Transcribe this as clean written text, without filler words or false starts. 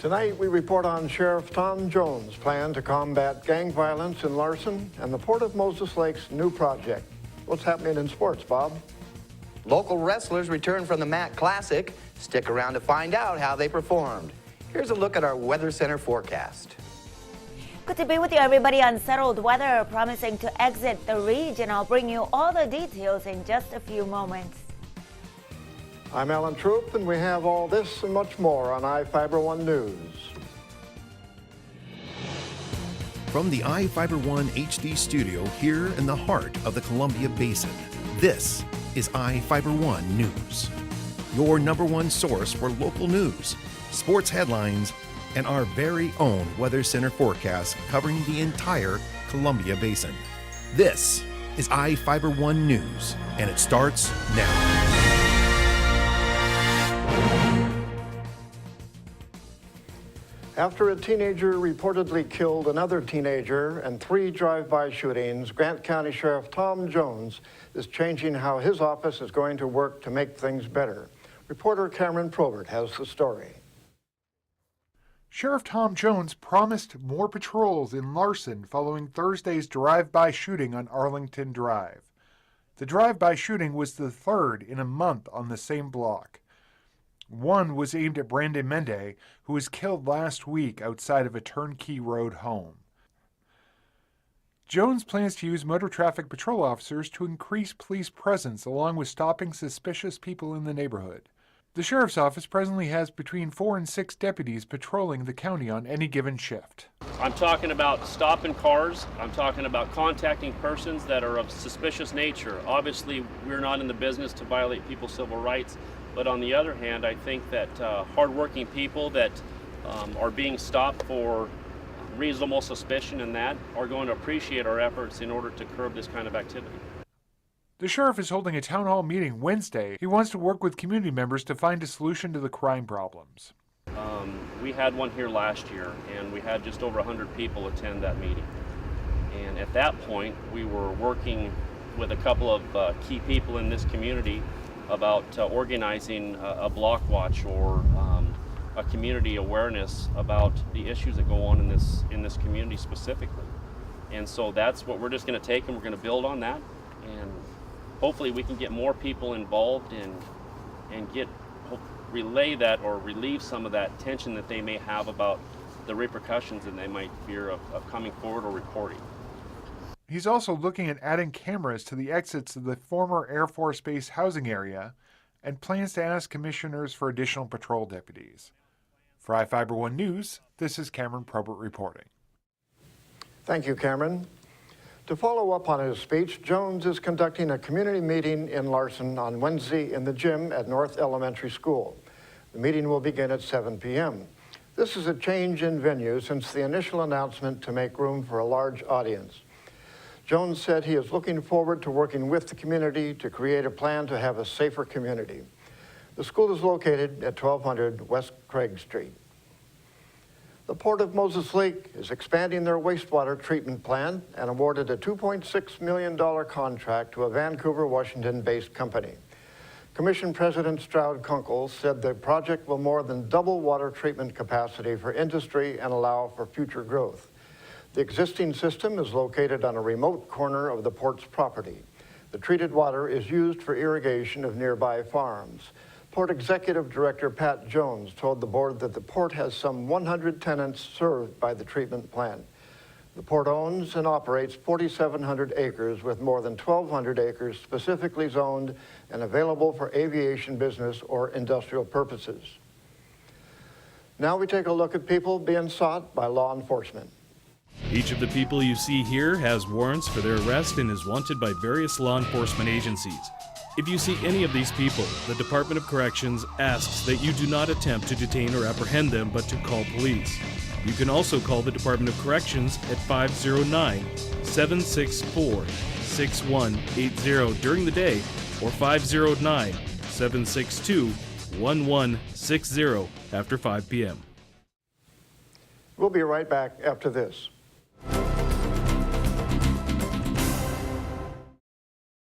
Tonight, we report on Sheriff Tom Jones' plan to combat gang violence in Larson and the Port of Moses Lake's new project. What's happening in sports, Bob? Local wrestlers return from the MAC Classic. Stick around to find out how they performed. Here's a look at our Weather Center forecast. Good to be with you, everybody. Unsettled weather promising to exit the region. I'll bring you all the details in just a few moments. I'm Alan Troop, and we have all this and much more on iFIBER 1 News. From the iFIBER 1 HD studio here in the heart of the Columbia Basin, this is iFIBER 1 News. Your #1 source for local news, sports headlines, and our very own Weather Center forecast covering the entire Columbia Basin. This is iFIBER 1 News, and it starts now. After a teenager reportedly killed another teenager and 3 drive-by shootings, Grant County Sheriff Tom Jones is changing how his office is going to work to make things better. Reporter Cameron Probert has the story. Sheriff Tom Jones promised more patrols in Larson following Thursday's drive-by shooting on Arlington Drive. The drive-by shooting was the 3rd in a month on the same block. One was aimed at Brandon Mende, who was killed last week outside of a Turnkey Road home. Jones plans to use motor traffic patrol officers to increase police presence along with stopping suspicious people in the neighborhood. The sheriff's office presently has between 4 and 6 deputies patrolling the county on any given shift. I'm talking about stopping cars. I'm talking about contacting persons that are of suspicious nature. Obviously, we're not in the business to violate people's civil rights, but on the other hand, I think that hardworking people that are being stopped for reasonable suspicion and that are going to appreciate our efforts in order to curb this kind of activity. The sheriff is holding a town hall meeting Wednesday. He wants to work with community members to find a solution to the crime problems. We had one here last year, and we had just over 100 people attend that meeting. And at that point, we were working with a couple of key people in this community about organizing a block watch or a community awareness about the issues that go on in this community specifically. And so that's what we're just going to take, and we're going to build on that. And hopefully we can get more people involved and relay that or relieve some of that tension that they may have about the repercussions that they might fear of coming forward or reporting. He's also looking at adding cameras to the exits of the former Air Force Base housing area and plans to ask commissioners for additional patrol deputies. For iFIBER 1 News, this is Cameron Probert reporting. Thank you, Cameron. To follow up on his speech, Jones is conducting a community meeting in Larson on Wednesday in the gym at North Elementary School. The meeting will begin at 7 p.m. This is a change in venue since the initial announcement to make room for a large audience. Jones said he is looking forward to working with the community to create a plan to have a safer community. The school is located at 1200 West Craig Street. The Port of Moses Lake is expanding their wastewater treatment plant and awarded a $2.6 million contract to a Vancouver, Washington-based company. Commission President Stroud Kunkel said the project will more than double water treatment capacity for industry and allow for future growth. The existing system is located on a remote corner of the port's property. The treated water is used for irrigation of nearby farms. Port Executive Director Pat Jones told the board that the port has some 100 tenants served by the treatment plant. The port owns and operates 4,700 acres with more than 1,200 acres specifically zoned and available for aviation business or industrial purposes. Now we take a look at people being sought by law enforcement. Each of the people you see here has warrants for their arrest and is wanted by various law enforcement agencies. If you see any of these people, the Department of Corrections asks that you do not attempt to detain or apprehend them, but to call police. You can also call the Department of Corrections at 509-764-6180 during the day or 509-762-1160 after 5 p.m. We'll be right back after this.